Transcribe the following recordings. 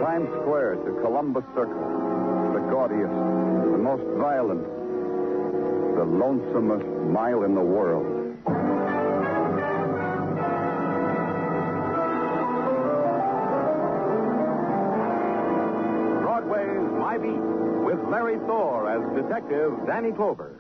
Times Square to Columbus Circle, the gaudiest, the most violent, the lonesomest mile in the world. Broadway's My Beat, with Larry Thor as Detective Danny Clover.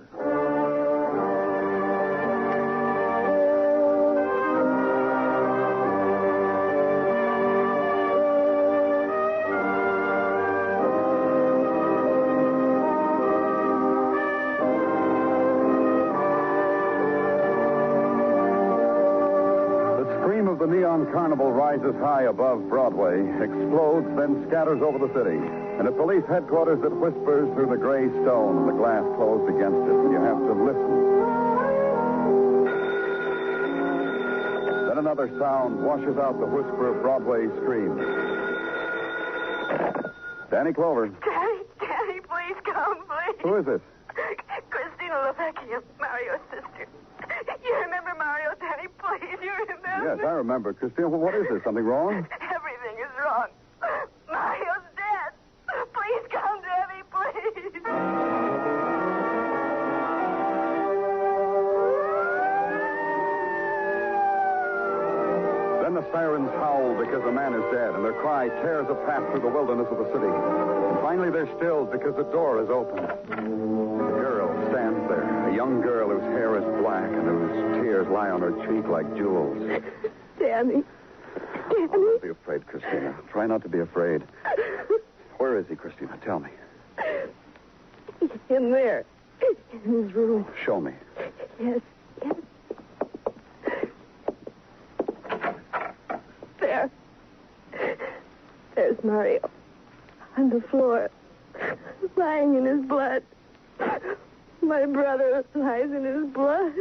The neon carnival rises high above Broadway, explodes, then scatters over the city. And at police headquarters, it whispers through the gray stone and the glass closed against it. You have to listen. Then another sound washes out the whisper of Broadway's scream. Danny Clover. Danny, please come, please. Who is it? Christina LaVecchia, Mario's sister. You remember Mario, Danny? Please, you remember? Yes, I remember. Christina, what is this? Something wrong? Everything is wrong. Mario's dead. Please come, Danny, please. Then the sirens howl because the man is dead, and their cry tears a path through the wilderness of the city. And finally they're stilled because the door is open. A girl stands there, a young girl whose hair is black and whose tears lie on her cheek like jewels. Danny. Don't be afraid, Christina. Try not to be afraid. Where is he, Christina? Tell me. In there. In his room. Show me. Yes. There. There's Mario. On the floor. Lying in his blood. My brother lies in his blood.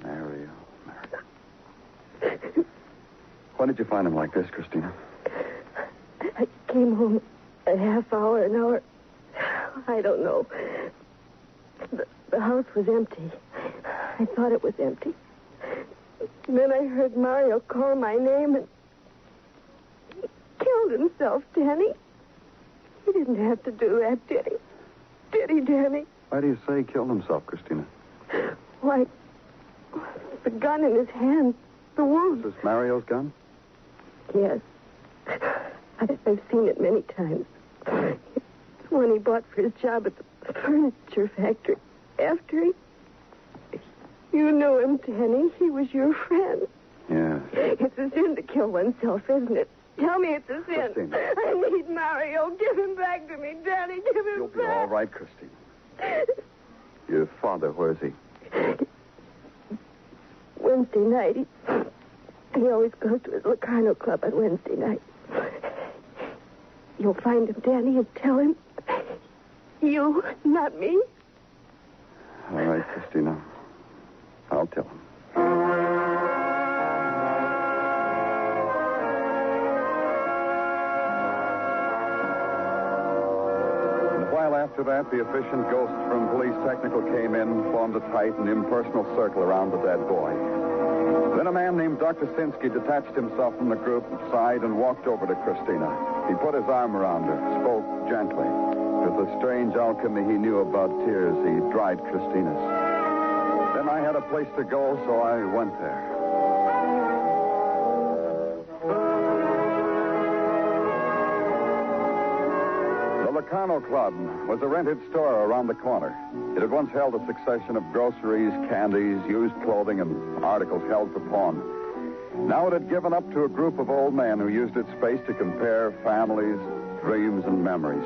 Mario. When did you find him like this, Christina? I came home a half hour, an hour. I don't know. The house was empty. I thought it was empty. Then I heard Mario call my name and he killed himself, Danny. He didn't have to do that, did he? Did he, Danny? Why do you say he killed himself, Christina? Why, the gun in his hand, the wound. Is this Mario's gun? Yes. I've seen it many times. It's one he bought for his job at the furniture factory. After he... You knew him, Danny. He was your friend. Yes. It's a sin to kill oneself, isn't it? Tell me it's a sin. Christina. I need Mario. Give him back to me, Danny. Give him You'll back. be all right, Christina. Your father, where is he? Wednesday night. He always goes to his Locarno Club on Wednesday night. You'll find him, Danny, and tell him. You, not me. All right, Christina. I'll tell him. And a while after that, the efficient ghost from police technical came in, formed a tight and impersonal circle around the dead boy. Then a man named Dr. Sinsky detached himself from the group, sighed, and walked over to Christina. He put his arm around her, spoke gently. With the strange alchemy he knew about tears, he dried Christina's. Then I had a place to go, so I went there. The Locarno Club was a rented store around the corner. It had once held a succession of groceries, candies, used clothing, and articles held for pawn. Now it had given up to a group of old men who used its space to compare families, dreams, and memories.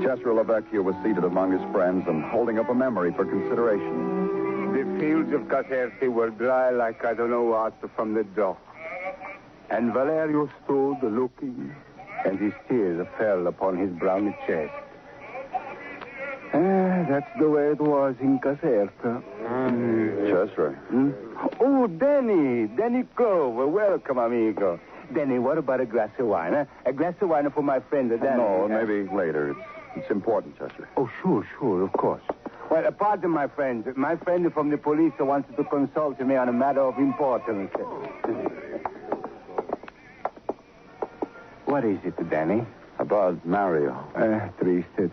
Chester LaVecchia was seated among his friends and holding up a memory for consideration. The fields of Caserta were dry like I don't know what from the dock. And Valerio stood looking, and his tears fell upon his brown chest. That's the way it was in Caserta. Chester. Oh, Danny Clover. Welcome, amigo. Danny, what about a glass of wine, huh? A glass of wine for my friend, Danny. No, maybe later. It's important, Chester. Oh, sure, of course. Well, pardon, my friend. My friend from the police wants to consult me on a matter of importance. What is it, Danny? About Mario. Triste.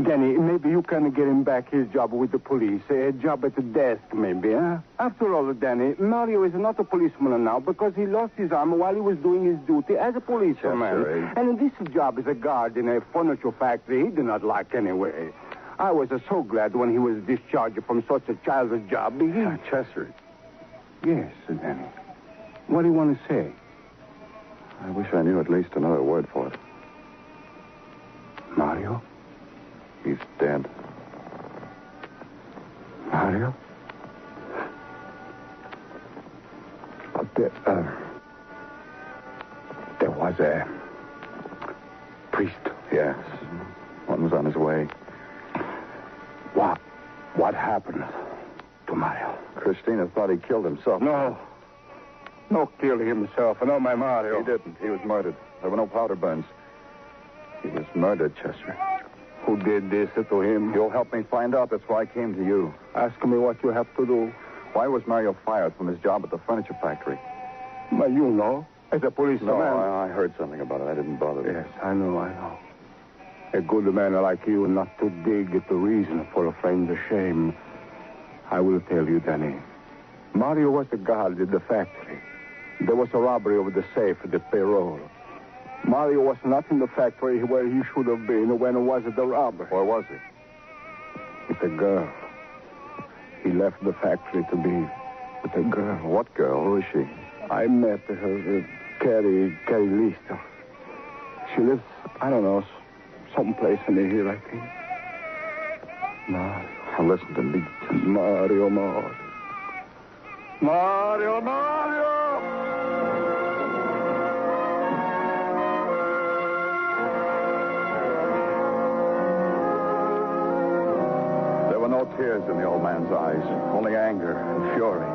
Danny, maybe you can get him back his job with the police. A job at the desk, maybe, huh? After all, Danny, Mario is not a policeman now because he lost his arm while he was doing his duty as a policeman. Sure. And this job as a guard in a furniture factory he did not like anyway. I was so glad when he was discharged from such a childish job. Chester. Yes, Danny. What do you want to say? I wish I knew at least another word for it. Mario? He's dead. Mario? There was a priest. Yes. One was on his way. What happened to Mario? Christina thought he killed himself. No, kill himself. No, my Mario. He didn't. He was murdered. There were no powder burns. He was murdered, Chester. Who did this to him? You'll help me find out. That's why I came to you. Ask me what you have to do. Why was Mario fired from his job at the furniture factory? But you know, as a policeman. No, I heard something about it. I didn't bother you. Yes, I know. A good man like you not to dig at the reason for a friend's shame. I will tell you, Danny. Mario was a guard at the factory. There was a robbery over the safe at the payroll. Mario was not in the factory where he should have been when it was the robbery. Where was he? With a girl. He left the factory to be with a girl. What girl? Who is she? I met her, Carrie Lister. She lives, I don't know, someplace near here, I think. Mario. Now listen to me. Mario. There were no tears in the old man's eyes, only anger and fury.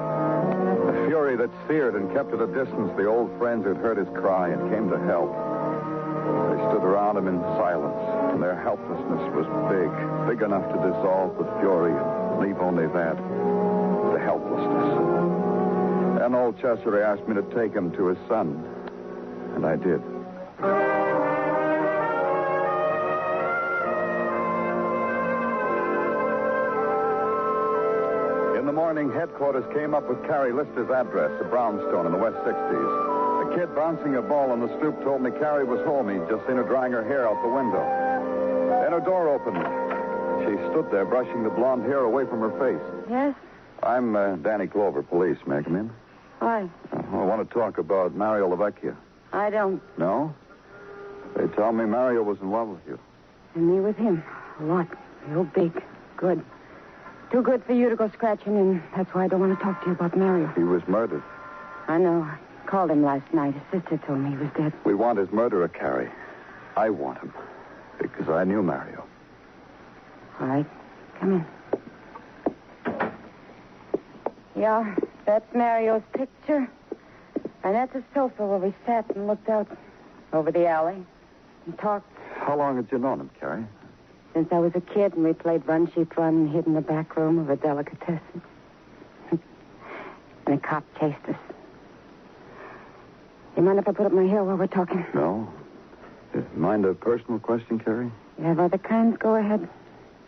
A fury that seared and kept at a distance the old friends who'd heard his cry and came to help. They stood around him in silence, and their helplessness was big enough to dissolve the fury and leave only that, the helplessness. And old Chester asked me to take him to his son, and I did. In the morning, headquarters came up with Carrie Lister's address, a brownstone in the West 60s. A kid bouncing a ball on the stoop told me Carrie was home. He'd just seen her drying her hair out the window. Then her door opened. She stood there brushing the blonde hair away from her face. Yes? I'm Danny Clover, police. May I come in? Why? I want to talk about Mario LaVecchia. I don't. No? They tell me Mario was in love with you. And me with him. A lot. Real big. Good. Too good for you to go scratching, and that's why I don't want to talk to you about Mario. He was murdered. I know. I called him last night. His sister told me he was dead. We want his murderer, Carrie. I want him. Because I knew Mario. All right. Come in. Yeah, that's Mario's picture. And that's a sofa where we sat and looked out over the alley and talked. How long had you known him, Carrie? Since I was a kid, and we played Run, Sheep, Run and hid in the back room of a delicatessen. And a cop chased us. You mind if I put up my hair while we're talking? No. Mind a personal question, Carrie? You have other kinds? Go ahead.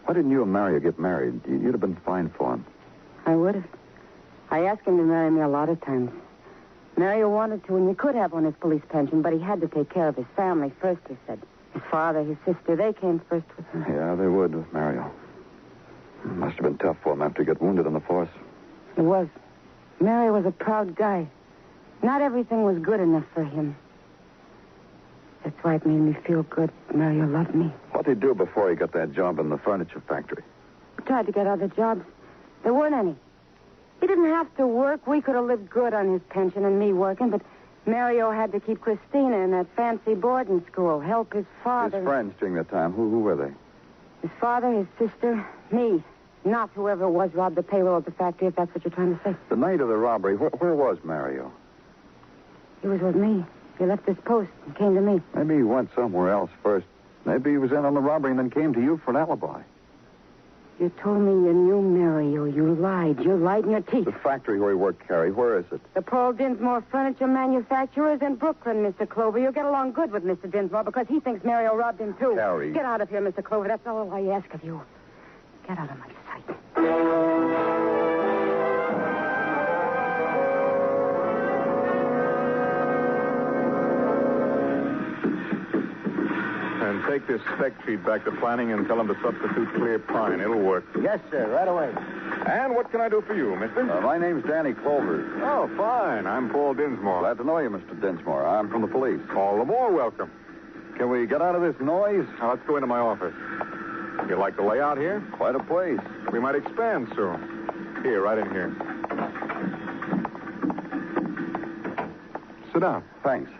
Why didn't you and Mario get married? You'd have been fine for him. I would have. I asked him to marry me a lot of times. Mario wanted to, and we could have on his police pension, but he had to take care of his family first, he said. His father, his sister, they came first with him. Yeah, they would with Mario. Must have been tough for him after he got wounded on the force. It was. Mario was a proud guy. Not everything was good enough for him. That's why it made me feel good. Mario loved me. What did he do before he got that job in the furniture factory? We tried to get other jobs. There weren't any. He didn't have to work. We could have lived good on his pension and me working, but Mario had to keep Christina in that fancy boarding school, help his father. His friends during that time, who were they? His father, his sister, me. Not whoever it was robbed the payroll at the factory, if that's what you're trying to say. The night of the robbery, where was Mario? He was with me. He left his post and came to me. Maybe he went somewhere else first. Maybe he was in on the robbery and then came to you for an alibi. You told me you knew Mario. You lied. You're lighting your teeth. The factory where he worked, Carrie. Where is it? The Paul Dinsmore Furniture Manufacturers in Brooklyn, Mr. Clover. You'll get along good with Mr. Dinsmore because he thinks Mario robbed him, too. Carrie. Get out of here, Mr. Clover. That's all I ask of you. Get out of my sight. And take this spec sheet back to planning and tell them to substitute clear pine. It'll work. Yes, sir. Right away. And what can I do for you, mister? My name's Danny Clover. Oh, fine. I'm Paul Dinsmore. Glad to know you, Mr. Dinsmore. I'm from the police. All the more welcome. Can we get out of this noise? Now, let's go into my office. You like the layout here? Quite a place. We might expand soon. Here, right in here. Sit down. Thanks.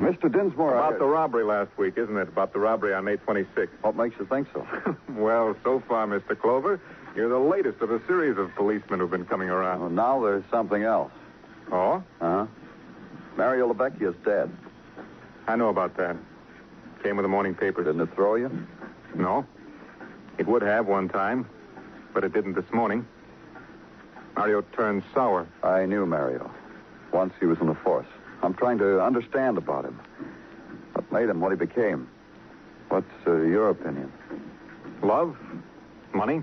Mr. Dinsmore, About the robbery last week, isn't it? About the robbery on May 26th. What makes you think so? Well, so far, Mr. Clover, you're the latest of a series of policemen who've been coming around. Well, now there's something else. Oh? Uh-huh. Mario LaVecchia's dead. I know about that. Came with the morning papers. Didn't it throw you? No. It would have one time, but it didn't this morning. Mario turned sour. I knew Mario. Once he was in the force. I'm trying to understand about him. What made him what he became? What's your opinion? Love? Money?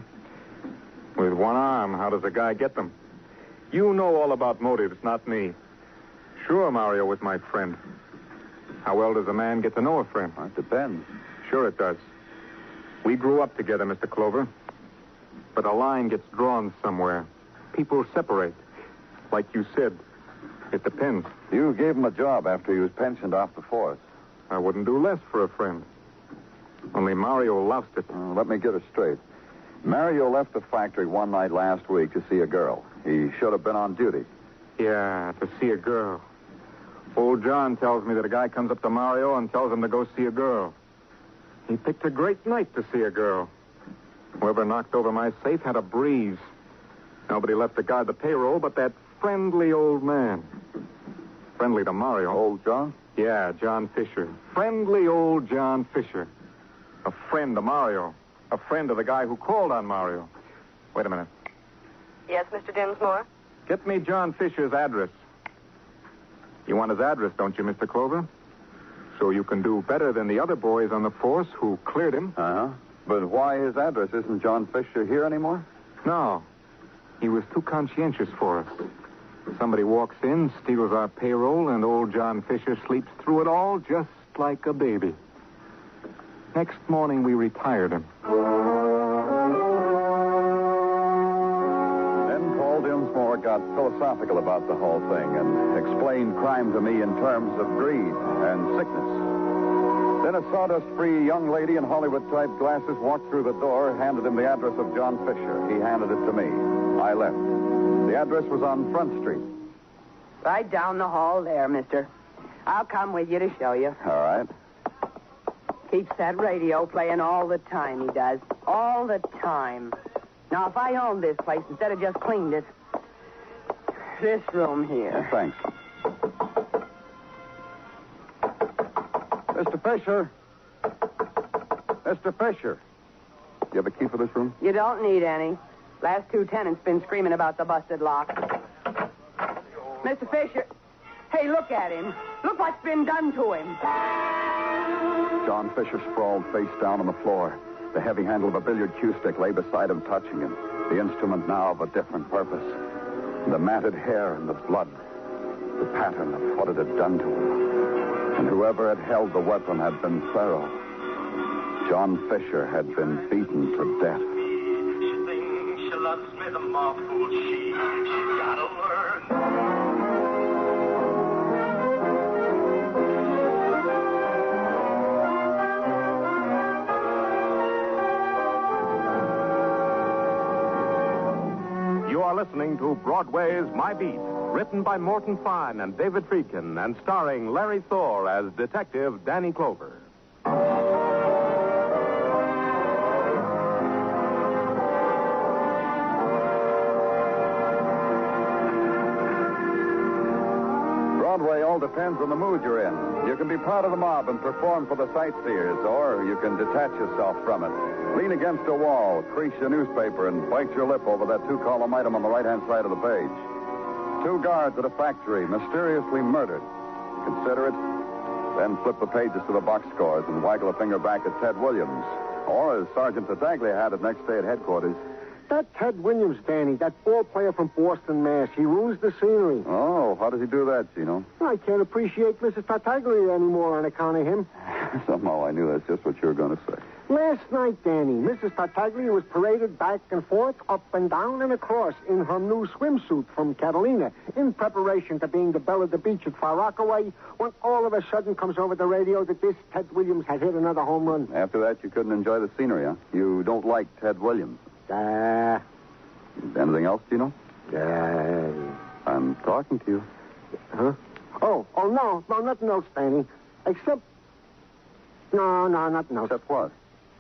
With one arm, how does a guy get them? You know all about motives, not me. Sure, Mario was my friend. How well does a man get to know a friend? Well, it depends. Sure it does. We grew up together, Mr. Clover. But a line gets drawn somewhere. People separate. Like you said, it depends. You gave him a job after he was pensioned off the force. I wouldn't do less for a friend. Only Mario lost it. Let me get it straight. Mario left the factory one night last week to see a girl. He should have been on duty. Yeah, to see a girl. Old John tells me that a guy comes up to Mario and tells him to go see a girl. He picked a great night to see a girl. Whoever knocked over my safe had a breeze. Nobody left to guard the payroll but that friendly old man. Friendly to Mario. Old John? Yeah, John Fisher. Friendly old John Fisher. A friend to Mario. A friend of the guy who called on Mario. Wait a minute. Yes, Mr. Dinsmore? Get me John Fisher's address. You want his address, don't you, Mr. Clover? So you can do better than the other boys on the force who cleared him. Uh-huh. But why his address? Isn't John Fisher here anymore? No. He was too conscientious for us. Somebody walks in, steals our payroll, and old John Fisher sleeps through it all just like a baby. Next morning, we retired him. Then Paul Dinsmore got philosophical about the whole thing and explained crime to me in terms of greed and sickness. Then a sawdust-free young lady in Hollywood-type glasses walked through the door, handed him the address of John Fisher. He handed it to me. I left. The address was on Front Street. Right down the hall there, mister. I'll come with you to show you. All right. Keeps that radio playing all the time, he does. All the time. Now, if I owned this place instead of just cleaned it, this room here. Thanks. Mr. Fisher. Mr. Fisher. You have a key for this room? You don't need any. Last two tenants been screaming about the busted lock. Mr. Fisher. Hey, look at him. Look what's been done to him. John Fisher sprawled face down on the floor. The heavy handle of a billiard cue stick lay beside him, touching him. The instrument now of a different purpose. The matted hair and the blood. The pattern of what it had done to him. And whoever had held the weapon had been thorough. John Fisher had been beaten to death. She thinks she loves me the more fool she's gotta learn. You are listening to Broadway's My Beat, written by Morton S and David Friedkin, and starring Larry Thor as Detective Danny Clover. Broadway all depends on the mood you're in. You can be part of the mob and perform for the sightseers, or you can detach yourself from it. Lean against a wall, crease your newspaper, and bite your lip over that two-column item on the right-hand side of the page. 2 guards at a factory mysteriously murdered. Consider it, then flip the pages to the box scores and waggle a finger back at Ted Williams. Or, as Sergeant Tartaglia had it next day at headquarters, That Ted Williams, Danny, that ball player from Boston, Mass. He ruins the scenery. oh, how does he do that, Gino? I can't appreciate Mrs. Tartaglia anymore on account of him. Somehow I knew that's just what you were going to say. Last night, Danny, Mrs. Tartaglia was paraded back and forth, up and down and across in her new swimsuit from Catalina in preparation to being the belle of the beach at Far Rockaway when all of a sudden comes over the radio that this Ted Williams had hit another home run. After that, you couldn't enjoy the scenery, huh? You don't like Ted Williams. Anything else, Gino? I'm talking to you. Huh? Oh, no, nothing else, Danny. Except... No, nothing else. Except what?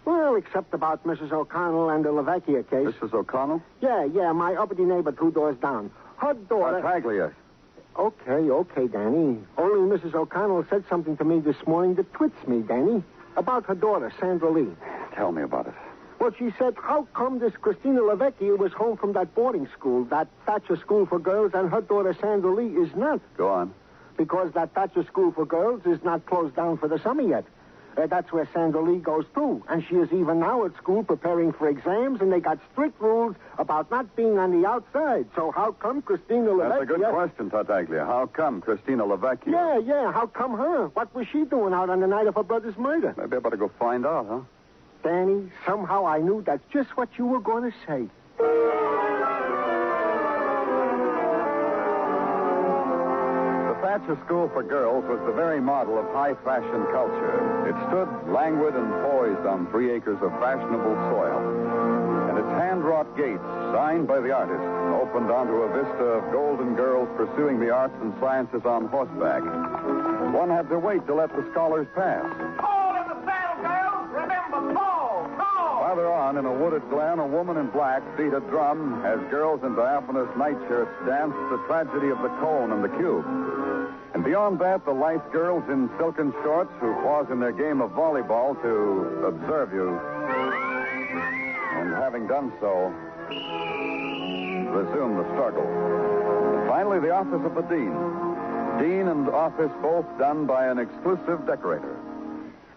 Well, except about Mrs. O'Connell and the LaVecchia case. Mrs. O'Connell? Yeah, my uppity neighbor 2 doors down. Her daughter... Tartaglia. Okay, Danny. Only Mrs. O'Connell said something to me this morning that twits me, Danny, about her daughter, Sandra Lee. Tell me about it. Well, she said, how come this Christina LaVecchia was home from that boarding school, that Thatcher School for Girls, and her daughter, Sandra Lee, is not? Go on. Because that Thatcher School for Girls is not closed down for the summer yet. That's where Sandra Lee goes, too. And she is even now at school preparing for exams, and they got strict rules about not being on the outside. So how come Christina LaVecchia... That's a good question, Tartaglia. How come Christina LaVecchia? Yeah. How come her? What was she doing out on the night of her brother's murder? Maybe I better go find out, huh? Danny, somehow I knew that's just what you were going to say. The Thatcher School for Girls was the very model of high fashion culture. It stood languid and poised on 3 acres of fashionable soil. And its hand-wrought gates, signed by the artist, opened onto a vista of golden girls pursuing the arts and sciences on horseback. One had to wait to let the scholars pass. Farther on, in a wooded glen, a woman in black beat a drum as girls in diaphanous nightshirts danced the tragedy of the cone and the cube. And beyond that, the lithe girls in silken shorts who pause in their game of volleyball to observe you. And having done so, resume the struggle. And finally, the office of the dean. Dean and office both done by an exclusive decorator.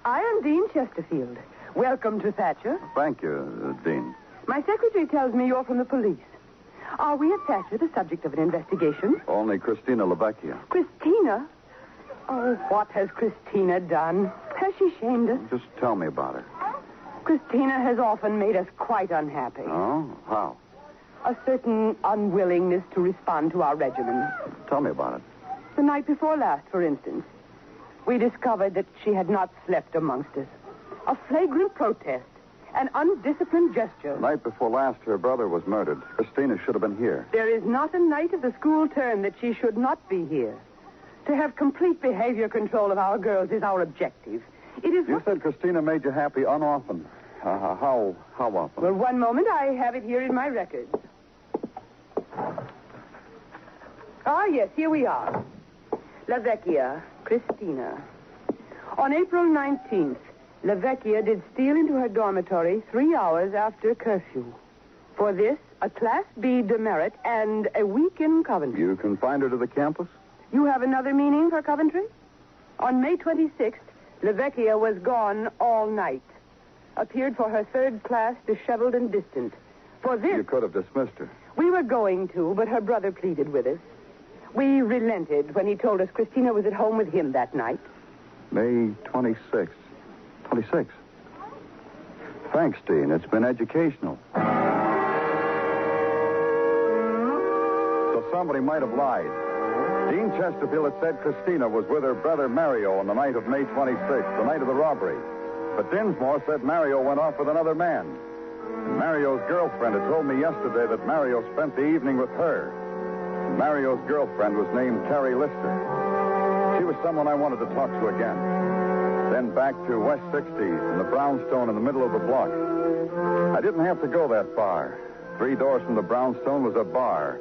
I am Dean Chesterfield. Welcome to Thatcher. Thank you, Dean. My secretary tells me you're from the police. Are we at Thatcher the subject of an investigation? Only Christina LaVecchia. Christina? Oh, what has Christina done? Has she shamed us? Just tell me about her. Christina has often made us quite unhappy. Oh? How? A certain unwillingness to respond to our regimen. Tell me about it. The night before last, for instance, we discovered that she had not slept amongst us. A flagrant protest. An undisciplined gesture. The night before last, her brother was murdered. Christina should have been here. There is not a night of the school term that she should not be here. To have complete behavior control of our girls is our objective. It is... You said Christina made you happy unoften. How often? Well, one moment. I have it here in my records. Ah, yes, here we are. LaVecchia, Christina. On April 19th, LaVecchia did steal into her dormitory 3 hours after curfew. For this, a Class B demerit and a week in Coventry. You confined her to the campus? You have another meaning for Coventry? On May 26th, LaVecchia was gone all night. Appeared for her 3rd class, disheveled and distant. For this... You could have dismissed her. We were going to, but her brother pleaded with us. We relented when he told us Christina was at home with him that night. May 26th. 26. Thanks, Dean. It's been educational. So somebody might have lied. Dean Chesterfield had said Christina was with her brother Mario on the night of May 26th, the night of the robbery. But Dinsmore said Mario went off with another man. And Mario's girlfriend had told me yesterday that Mario spent the evening with her. And Mario's girlfriend was named Carrie Lister. She was someone I wanted to talk to again. Then back to West 60th and the brownstone in the middle of the block. I didn't have to go that far. 3 doors from the brownstone was a bar.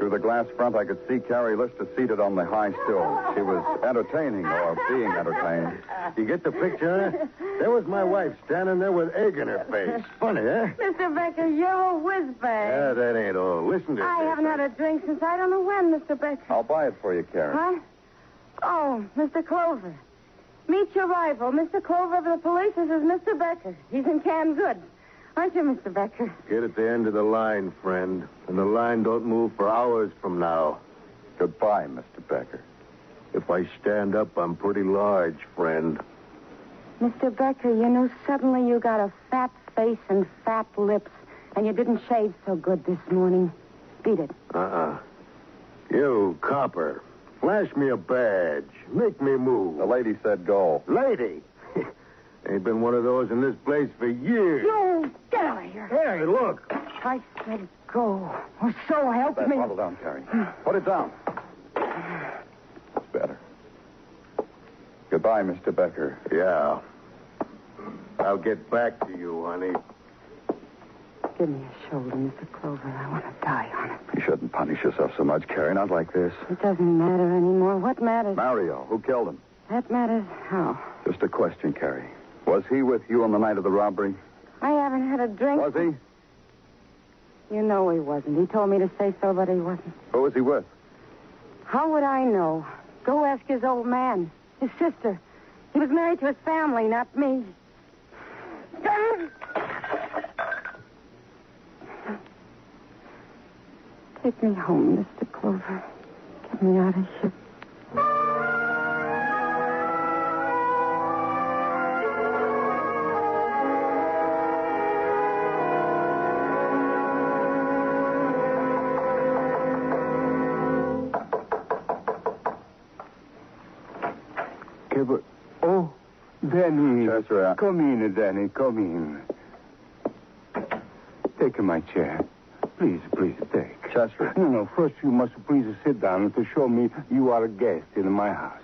Through the glass front, I could see Carrie Lister seated on the high stool. She was entertaining or being entertained. You get the picture, huh? There was my wife standing there with egg in her face. Funny, huh? Mr. Becker, you're a whiz-bag. Yeah, that ain't all. Listen to I this. haven't had a drink since I don't know when, Mr. Becker. I'll buy it for you, Carrie. Huh? Oh, Mr. Clover. Meet your rival, Mr. Clover of the police. This is Mr. Becker. He's in canned goods. Aren't you, Mr. Becker? Get at the end of the line, friend. And the line don't move for hours from now. Goodbye, Mr. Becker. If I stand up, I'm pretty large, friend. Mr. Becker, you know, suddenly you got a fat face and fat lips, and you didn't shave so good this morning. Beat it. You, copper, flash me a badge. Make me move. The lady said go. Lady? Ain't been one of those in this place for years. You, get out of here. Hey, look. I said go. Oh, so help That me. bottle down, Carrie. Put it down. It's better. Goodbye, Mr. Becker. Yeah. I'll get back to you, honey. Give me a shoulder, Mr. Clover. I want to die on it. You shouldn't punish yourself so much, Carrie. Not like this. It doesn't matter anymore. What matters? Mario, who killed him? That matters how? Just a question, Carrie. Was he with you on the night of the robbery? I haven't had a drink. Was he? You know he wasn't. He told me to say so, but he wasn't. Who was he with? How would I know? Go ask his old man, his sister. He was married to his family, not me. Take me home, Mr. Clover. Get me out of here. Oh, Danny. Chester, Come in, Danny. Come in. Take my chair. Please, take. Chester. No. First, you must please sit down to show me you are a guest in my house.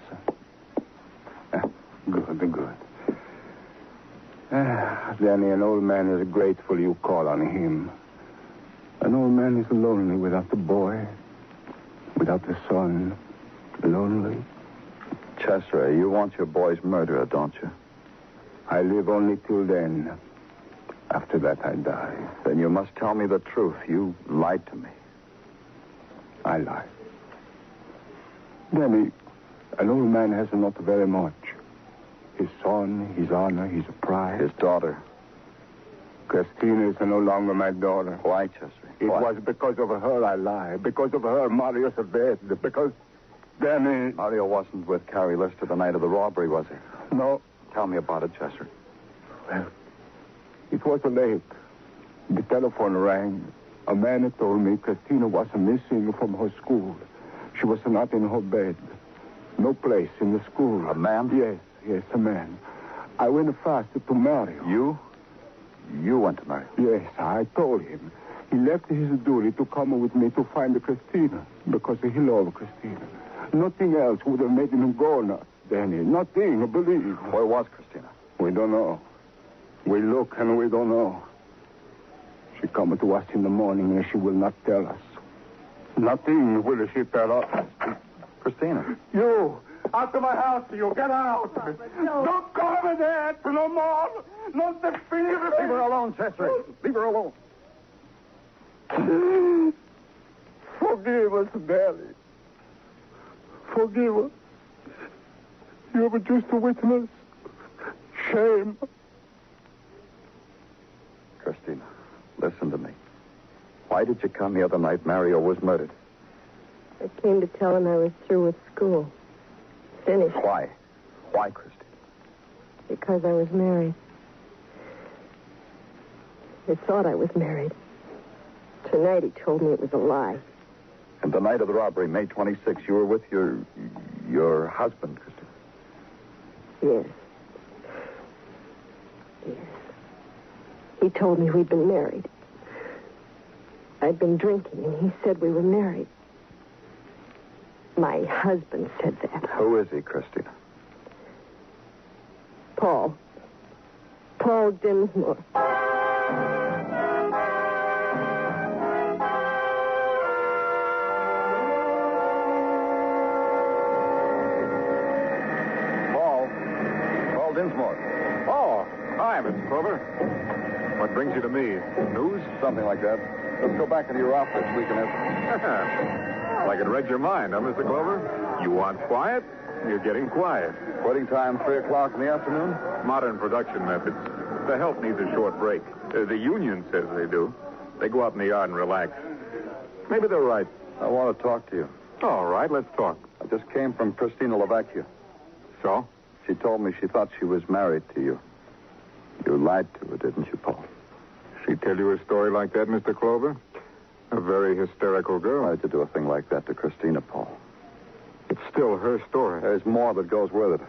Good. Danny, an old man is grateful you call on him. An old man is lonely without the boy, without the son. Lonely. Chester, you want your boy's murderer, don't you? I live only till then. After that, I die. Then you must tell me the truth. You lied to me. I lie. Danny, an old man has not very much. His son, his honor, his pride. His daughter. Christina is no longer my daughter. Why, Chester? It was because of her I lied. Because of her, Mario's dead. Because, Danny... Mario wasn't with Carrie Lister the night of the robbery, was he? No. Tell me about it, Chester. Well, it was late. The telephone rang. A man told me Christina was missing from her school. She was not in her bed. No place in the school. A man? Yes, a man. I went fast to Mario. You? You went to Mario? Yes, I told him. He left his duty to come with me to find Christina because he loved Christina. Nothing else would have made him go now, Danny. Nothing, believe. Where was Christina? We don't know. We look and we don't know. She come to us in the morning and she will not tell us. Nothing will she tell us. Christina. You, out of my house, you get out. Don't call me that no more. Not the fear. Leave her alone, Chester. Leave her alone. Forgive us, Danny. Forgive us. You were just a witness. Shame. Christina, listen to me. Why did you come the other night Mario was murdered? I came to tell him I was through with school. Finished. Why? Why, Christina? Because I was married. I thought I was married. Tonight he told me it was a lie. And the night of the robbery, May 26th, you were with your husband, Christina. Yes. He told me we'd been married. I'd been drinking, and he said we were married. My husband said that. Who is he, Christina? Paul Dinsmore. Morton. Oh, hi, Mr. Clover. What brings you to me? News? Something like that. Let's go back into your office. We can have... Well, I can read your mind, huh, Mr. Clover? You want quiet? You're getting quiet. Quitting time, 3 o'clock in the afternoon? Modern production methods. The help needs a short break. The union says they do. They go out in the yard and relax. Maybe they're right. I want to talk to you. All right, let's talk. I just came from Christina LaVecchia. So? She told me she thought she was married to you. You lied to her, didn't you, Paul? She tell you a story like that, Mr. Clover? A very hysterical girl. Why'd you do a thing like that to Christina, Paul? It's still her story. There's more that goes with it.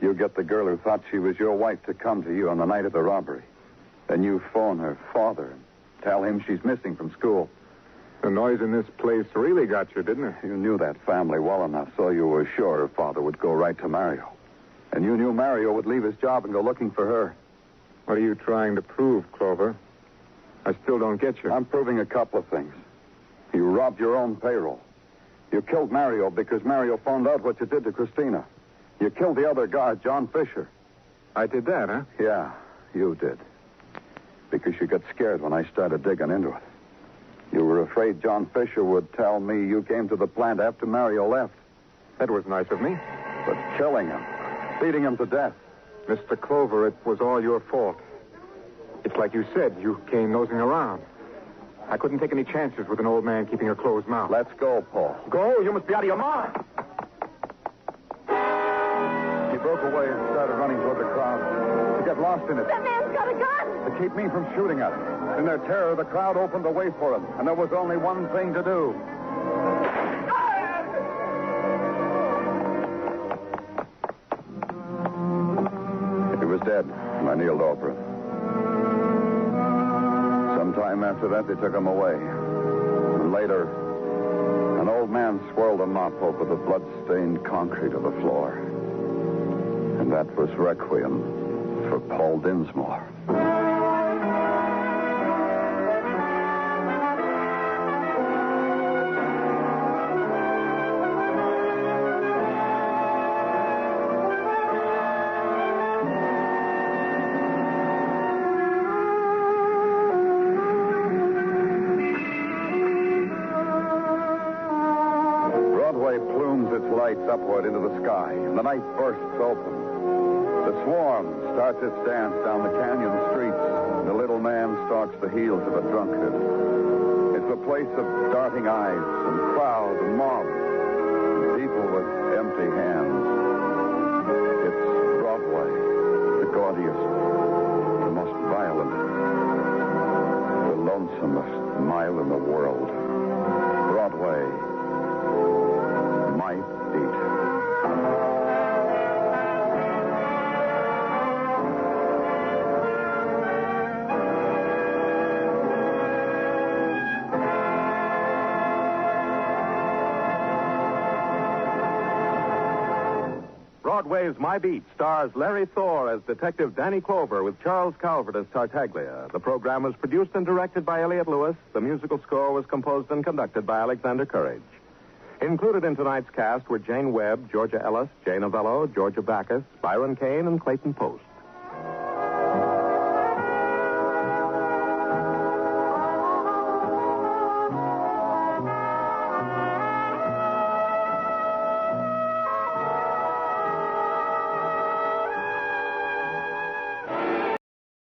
You get the girl who thought she was your wife to come to you on the night of the robbery. Then you phone her father and tell him she's missing from school. The noise in this place really got you, didn't it? You knew that family well enough, so you were sure her father would go right to Mario. And you knew Mario would leave his job and go looking for her. What are you trying to prove, Clover? I still don't get you. I'm proving a couple of things. You robbed your own payroll. You killed Mario because Mario found out what you did to Christina. You killed the other guard, John Fisher. I did that, huh? Yeah, you did. Because you got scared when I started digging into it. You were afraid John Fisher would tell me you came to the plant after Mario left. That was nice of me. But killing him, beating him to death. Mr. Clover, it was all your fault. It's like you said, you came nosing around. I couldn't take any chances with an old man keeping a closed mouth. Let's go, Paul. Go? You must be out of your mind. He broke away and started running toward the crowd. To get lost in it. That man's got a gun! To keep me from shooting at him. In their terror, the crowd opened the way for him, and there was only one thing to do. He was dead, and I kneeled over him. Sometime after that, they took him away. And later, an old man swirled a mop over the blood-stained concrete of the floor. And that was Requiem for Paul Dinsmore. Broadway plumes its lights upward into the sky, and the night bursts open. The swarm starts its dance down the canyon streets, and the little man stalks the heels of a drunkard. It's a place of darting eyes and crowd and mob, and people with empty hands. It's Broadway, the gaudiest, the most violent, the lonesomest mile in the world. Broadway, my beat. Broadway's My Beat stars Larry Thor as Detective Danny Clover with Charles Calvert as Tartaglia. The program was produced and directed by Elliott Lewis. The musical score was composed and conducted by Alexander Courage. Included in tonight's cast were Jane Webb, Georgia Ellis, Jane Avello, Georgia Backus, Byron Kane, and Clayton Post.